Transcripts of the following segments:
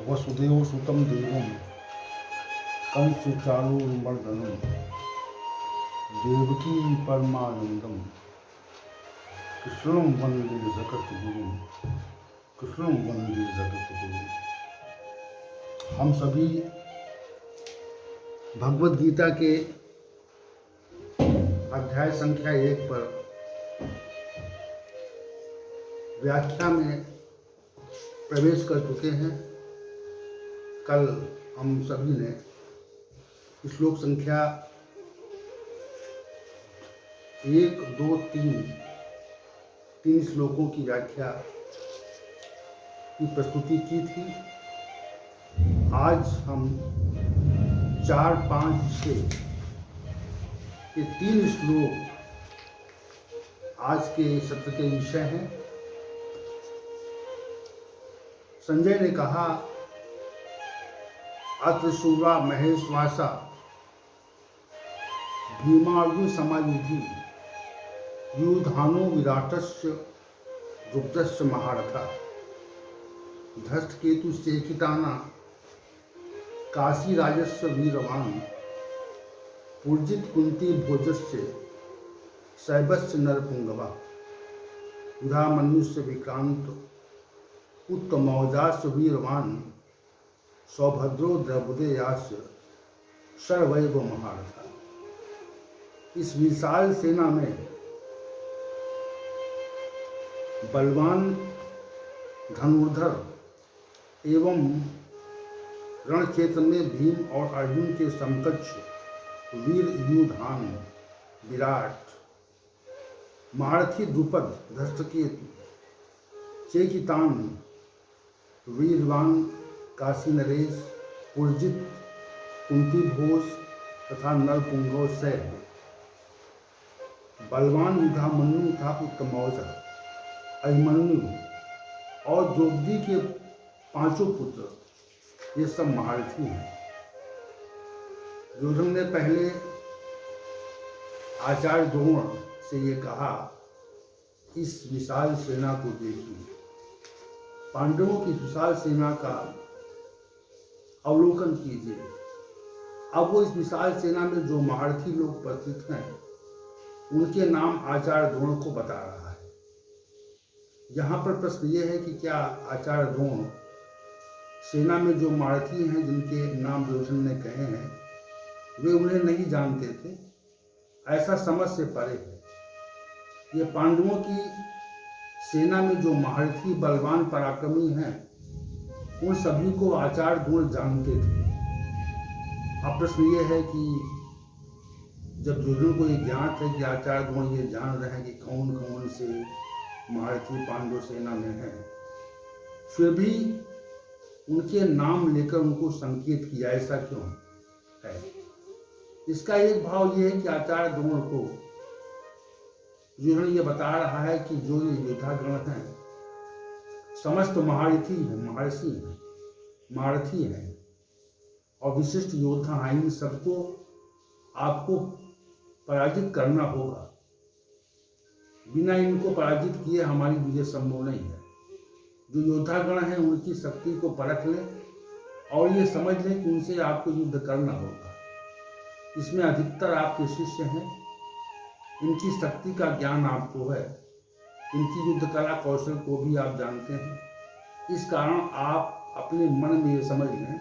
वसुदेव सुतं देवं कंस चाणूरमर्दनं देवकी परमानंदम कृष्णं वंदे जगद्गुरुं कृष्णं वंदे जगद्गुरुं। हम सभी भगवद गीता के अध्याय संख्या 1 पर व्याख्या में प्रवेश कर चुके हैं। कल हम सभी ने श्लोक संख्या 1, 2, 3 श्लोकों की व्याख्या की प्रस्तुति की थी। आज हम 4, 5, 6 ये 3 श्लोक आज के सत्र के विषय हैं। संजय ने कहा, अत्र शूरा महेश्वासा भीमार्जुन समायुधि युधानो विराटस्य गुप्तस्य महारथा धस्तकेतु शेखिताना काशी राजस्य वीरवान पूर्जित कुंती भोजस्य शैबस्य नरपुंगवा युधामन्युस्य विक्रांत उत्तमौजास्य वीरवान सौभद्रो द्रौपदेयास्य सर्वैव महारथा। इस विशाल सेना में बलवान धनुर्धर एवं रण क्षेत्र में भीम और अर्जुन के समकक्ष वीर युधान विराट महारथी द्रुपद धस्तकेतु चेकितान वीरवान काशी नरेश पुरजित कुंती भोज तथा नरपुंगव सैन बलवान युधामन्यु तथा उत्तमौजा अभिमन्यु और द्रौपदी के 5 पुत्र ये सब महारथी हैं। दुर्योधन ने पहले आचार्य द्रोण से ये कहा, इस विशाल सेना को देखिए। पांडवों की विशाल सेना का अवलोकन कीजिए। अब वो इस विशाल सेना में जो महारथी लोग उपस्थित हैं उनके नाम आचार्य द्रोण को बता रहा है। यहाँ पर प्रश्न ये है कि क्या आचार्य द्रोण सेना में जो महारथी हैं जिनके नाम दुर्योधन ने कहे हैं वे उन्हें नहीं जानते थे? ऐसा समझ से परे है। ये पांडवों की सेना में जो महारथी बलवान पराक्रमी हैं उन सभी को आचार्य द्रोण जानते थे। अब प्रश्न ये है कि जब दुर्योधन को ये ज्ञात है कि आचार्य द्रोण ये जान रहे हैं कि कौन कौन से महारथी पांडव सेना में हैं, फिर भी उनके नाम लेकर उनको संकेत किया, ऐसा क्यों है? इसका एक भाव ये है कि आचार्य द्रोण को दुर्योधन ये बता रहा है कि जो ये योद्धागण हैं समस्त महारथी हैं, महारथी हैं और विशिष्ट योद्धा हैं। इन सबको आपको पराजित करना होगा। बिना इनको पराजित किए हमारी विजय संभव नहीं है। जो योद्धागण हैं उनकी शक्ति को परख लें और ये समझ लें कि उनसे आपको युद्ध करना होगा। इसमें अधिकतर आपके शिष्य हैं, इनकी शक्ति का ज्ञान आपको है, इनकी युद्ध कला कौशल को भी आप जानते हैं। इस कारण आप अपने मन में ये समझ लें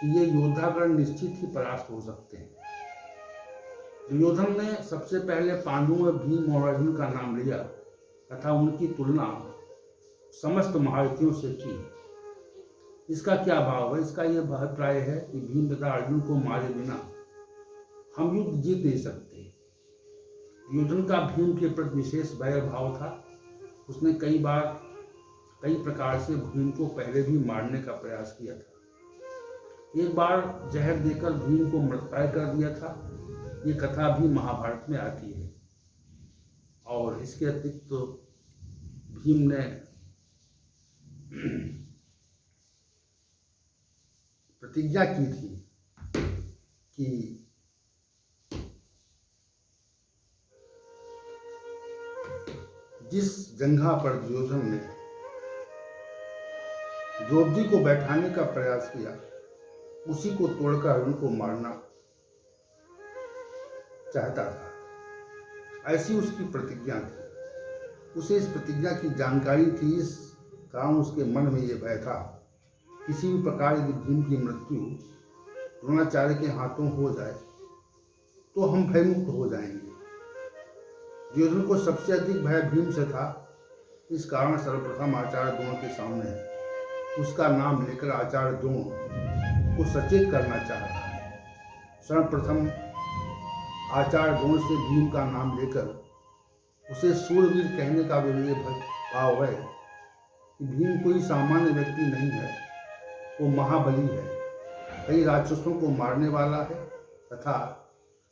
कि ये योद्धागण निश्चित ही परास्त हो सकते हैं। दुर्योधन ने सबसे पहले पांडवों में भीम और अर्जुन का नाम लिया तथा उनकी तुलना समस्त महारथियों से की। इसका क्या भाव है? इसका यह अभिप्राय है कि भीम तथा अर्जुन को मारे बिना हम युद्ध जीत नहीं सकते। दुर्योधन का भीम के प्रति विशेष वैर भाव था। उसने कई प्रकार से भीम को पहले भी मारने का प्रयास किया था। एक बार जहर देकर भीम को मृतप्राय कर दिया था। ये कथा भी महाभारत में आती है। और इसके अतिरिक्त तो भीम ने प्रतिज्ञा की थी कि जिस जंघा पर दुर्योधन ने द्रौपदी को बैठाने का प्रयास किया, उसी को तोड़कर अर्जुन को मारना चाहता था। ऐसी उसकी प्रतिज्ञा थी। उसे इस प्रतिज्ञा की जानकारी थी, इस कारण उसके मन में यह भय था, किसी भी प्रकार यदि भीम की मृत्यु द्रोणाचार्य के हाथों हो जाए तो हम भयमुक्त हो जाएंगे। दुर्योधन को सबसे अधिक भय भीम से था। इस कारण सर्वप्रथम आचार्य द्रोण के सामने उसका नाम लेकर आचार्य द्रोण को सचेत करना चाहता है। सर्वप्रथम आचार्य द्रोण से भीम का नाम लेकर उसे शूरवीर कहने का भी ये भाव है कि भीम कोई सामान्य व्यक्ति नहीं है, वो महाबली है, कई राक्षसों को मारने वाला है तथा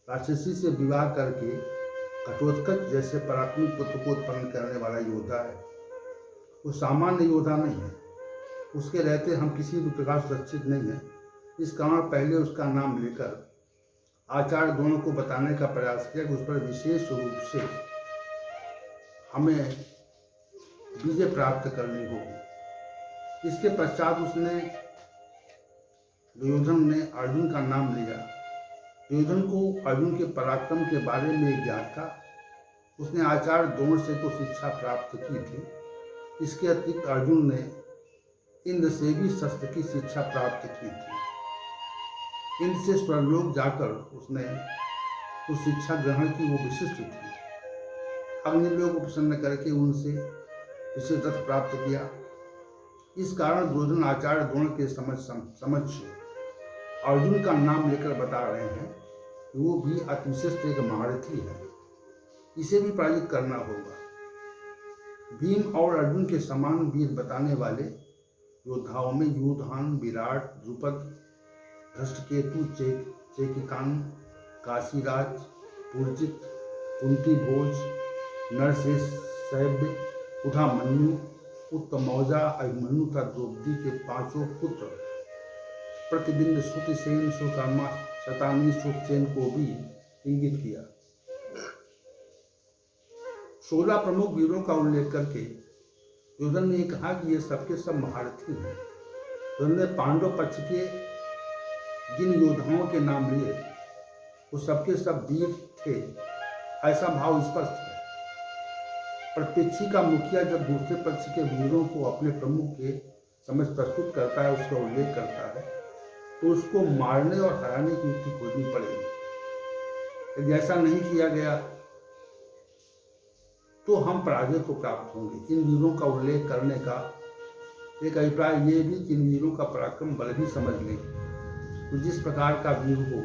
राक्षसी से विवाह करके घटोत्कच जैसे पराक्रमी पुत्र को उत्पन्न करने वाला योद्धा है। वो सामान्य योद्धा नहीं है, उसके रहते हम किसी भी प्रकार सुरक्षित नहीं है। इस कारण पहले उसका नाम लेकर आचार्य द्रोण को बताने का प्रयास किया कि उस पर विशेष रूप से हमें विजय प्राप्त करनी होगी। इसके पश्चात दुर्योधन ने अर्जुन का नाम लिया। दुर्योधन को अर्जुन के पराक्रम के बारे में ज्ञात था। उसने आचार्य द्रोण से तो शिक्षा प्राप्त की थी, इसके अतिरिक्त अर्जुन ने इंद्र से भी शस्त्र की शिक्षा प्राप्त की थी। इंद्र से स्वर्गलोक जाकर उसने उस शिक्षा ग्रहण की, वो विशिष्ट थी। अग्निदेव को प्रसन्न करके उनसे विशेष रथ प्राप्त किया। इस कारण दुर्योधन आचार्य द्रोण के समक्ष अर्जुन का नाम लेकर बता रहे हैं कि वो भी अतिविशिष्ट एक महारथी है, इसे भी पराजित करना होगा। भीम और अर्जुन के समान वीर बताने वाले योद्धाओं में युधान, विराट, द्रुपद, धृष्टकेतु, चेकितान, काशीराज, पुलजित, कुंती भोज, नरसेन, सैव्य, उधामन्यु, उत्तमौजा, अभिमन्यु तथा द्रौपदी के पांचों पुत्र प्रतिबिंब, श्रुतिसेन, सुकर्मा, शतानी, सुखसेन को भी इंगित किया। 16 प्रमुख वीरों का उल्लेख करके दुर्योधन ने कहा कि ये सबके सब महारथी हैं। दुर्योधन ने पांडव पक्ष के जिन योद्धाओं के नाम लिए वो सबके सब वीर थे, ऐसा भाव स्पष्ट है। प्रतिपक्षी का मुखिया जब दूसरे पक्ष के वीरों को अपने प्रमुख के समक्ष प्रस्तुत करता है, उसका उल्लेख करता है, तो उसको मारने और हराने की युक्ति खोजनी पड़ेगी। यदि ऐसा नहीं किया गया तो हम पराजय को प्राप्त होंगे। इन वीरों का उल्लेख करने का एक अभिप्राय ये भी कि इन वीरों का पराक्रम बल भी समझ लें, तो जिस प्रकार का वीर हो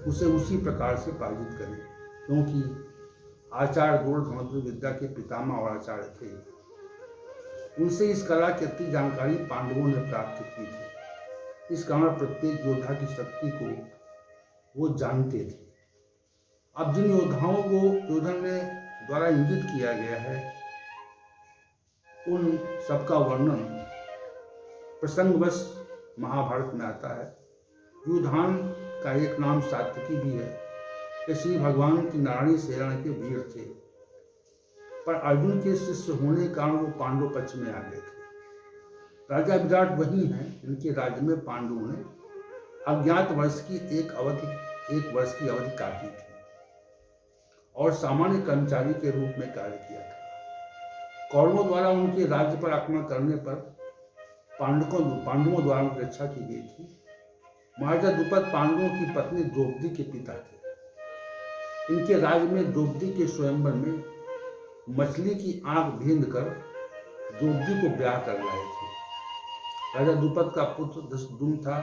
उसे उसी प्रकार से पराजित करें, क्योंकि आचार्य द्रोण धनुर्विद्या विद्या के पितामह और आचार्य थे। उनसे इस कला की अति जानकारी पांडवों ने प्राप्त की थी। इस कारण प्रत्येक योद्धा की शक्ति को वो जानते थे। अब जिन योद्धाओं को दुर्योधन ने द्वारा इंगित किया गया है, उन सबका वर्णन प्रसंगवश महाभारत में आता है। युधान का एक नाम सात्यकी भी है। ये श्री भगवान की नारायणी सेना के वीर थे, पर अर्जुन के शिष्य होने के कारण वो पांडव पक्ष में आ गए थे। राजा विराट वही हैं जिनके राज्य में पांडवों ने अज्ञात वर्ष की एक वर्ष की अवधि काटी थी और सामान्य कर्मचारी के रूप में कार्य किया था। कौरवों द्वारा उनके राज्य पर आक्रमण करने पर पांडवों द्वारा उनकी रक्षा की गई थी। महाराजा द्रुपद पांडवों की पत्नी द्रौपदी के पिता थे। इनके राज्य में द्रौपदी के स्वयंवर में मछली की आंख भेद कर द्रौपदी को ब्याह कर लाए थे। राजा द्रुपद का पुत्र धृष्टद्युम्न था,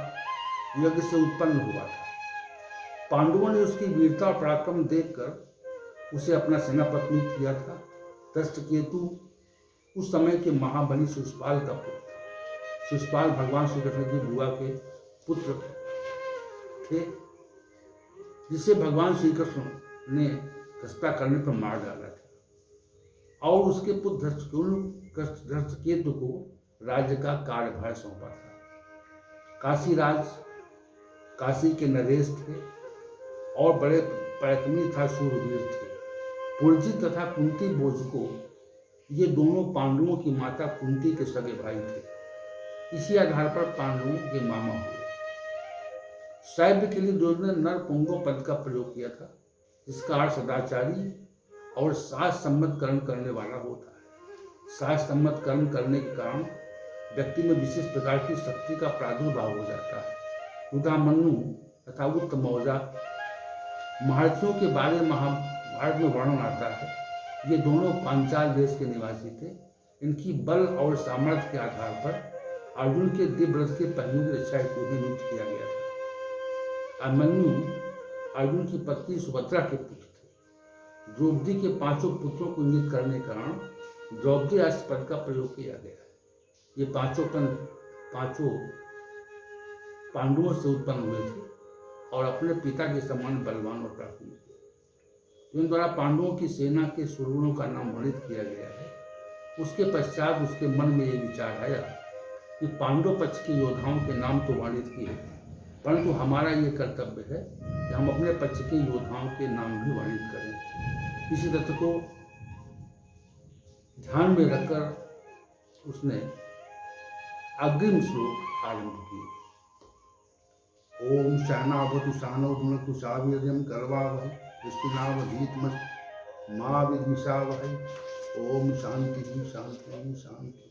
यज्ञ से उत्पन्न हुआ था। पांडवों ने उसकी वीरता और पराक्रम देखकर उसे अपना सेनापति किया था। धृष्टकेतु उस समय के महाबली शिशुपाल का पुत्र था। शिशुपाल भगवान श्री कृष्ण की बुआ के पुत्र थे, जिसे भगवान श्री कृष्ण ने हत्या करने पर मार डाला था और उसके पुत्र धृष्टकेतु को राज्य का कार्यभार सौंपा था। काशीराज काशी के नरेश थे और बड़े पराक्रमी था, शूरवीर थे। पुलजित तथा कुंती भोज को ये दोनों पांडवों की माता कुंती के सगे भाई थे। इसी आधार पर पांडवों के मामा हुए। शैव्य के लिए दुर्योधन ने नरपुंगव पद का प्रयोग किया था, जिसका अर्थ सदाचारी और शास्त्र सम्मत कर्म करने वाला होता है। शास्त्र सम्मत कर्म करने के कारण व्यक्ति में विशेष प्रकार की शक्ति का प्रादुर्भाव हो जाता है। युधामन्यु तथा उत्तमौजा महारथियों के बारे में महाभारत में वर्णन आता है। ये दोनों पांचाल देश के निवासी थे। इनकी बल और सामर्थ्य के आधार पर अर्जुन के दिव्य रथ के पहियों की रक्षा हेतु नियुक्त किया गया था। अभिमन्यु अर्जुन की पत्नी सुभद्रा के पुत्र थे। द्रौपदी के 5 पुत्रों को इंगित करने के कारण द्रौपदी पद का प्रयोग किया गया है। ये पांचों पांडवों से उत्पन्न हुए थे और अपने पिता के समान बलवान और पराक्रमी थे। इन द्वारा पांडवों की सेना के शूरवीरों का नाम वर्णित किया गया है। उसके पश्चात उसके मन में ये विचार आया कि पांडव पक्ष के योद्धाओं के नाम तो वर्णित किए, परंतु हमारा ये कर्तव्य है कि हम अपने पक्ष के योद्धाओं के नाम भी वर्णित करें। इसी तथ्य को ध्यान में रखकर उसने अग्रिम श्लोक आरंभ किए। ओम सहनावतु सहनौ भुनक्तु सह वीर्यं करवावहै तेजस्विनावधीतमस्तु मा विद्विषावहै। ओम शांति शांति शांति।